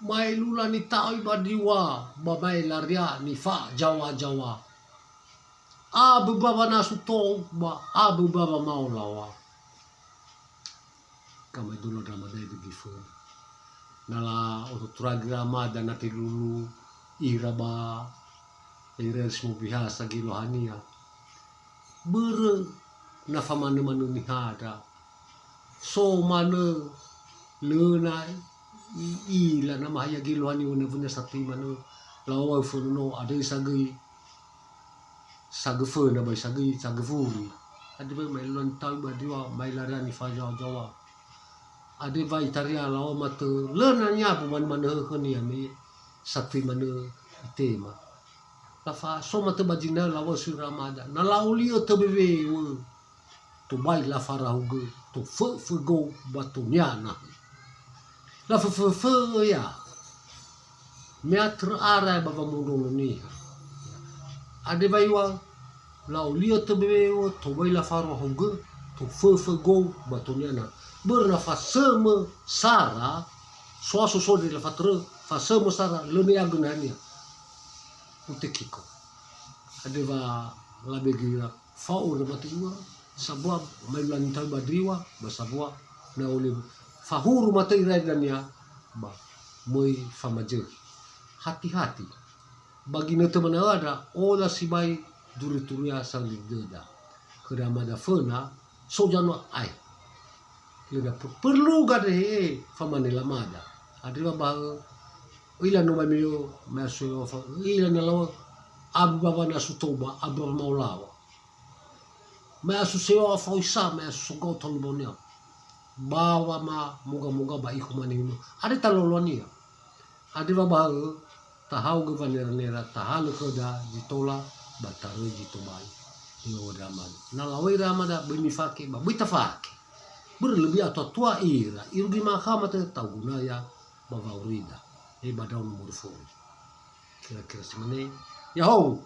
mai lula ni tao badiwa babay laria ni fa jawa abu baba nasu to ba abu baba maulawa kama dulu drama dai begitu nala otutragi ramada na tilulu iraba iresmu bihasa gilohania bere na famane manu ni hada so mane lenai ila na mahaya gilohani una sati manu lawa funo ada sagi fena bai sagi furi ada bai mai lon tau badiwa mai larani fa jawa ada vai taria lawa mate lenanya puman mana khani ami sati mana tema la fa so mate bajina lawa suramada na lauli o tebebe tu bai la farahuge tu fu go batunyana la fe ya meatre ara baba mundo ni ade baiwa la ulio tebe o to bai la faro honge to fe go batoniana berna fa seme sara so de la fatre fa seme sara le ne agunania utekiko ade va la begira fa o de batua sabua mai lan tai badriwa basabua na ole fahuru matai raidania ba moi famaje hati-hati bagi na teman ada ola sibai duri-turia sang ligeda keramada fena sojano ai leda perlu gade famane lamada adira ba ila no mamio maso ila na lawa abu baba na sutoba abu maulawa maso seo foisa maso gotol bonia bawa ma moga-moga ba iku manino ada talolonia ada ba tahau ge vanera tahal koda jitola bataru jitobai yo raman na lawai ramada benifake ba bitafake berlebih atau tua ira irgi mahama te taguna ya bawa urida badau nomor 4 kira-kira semene ya ho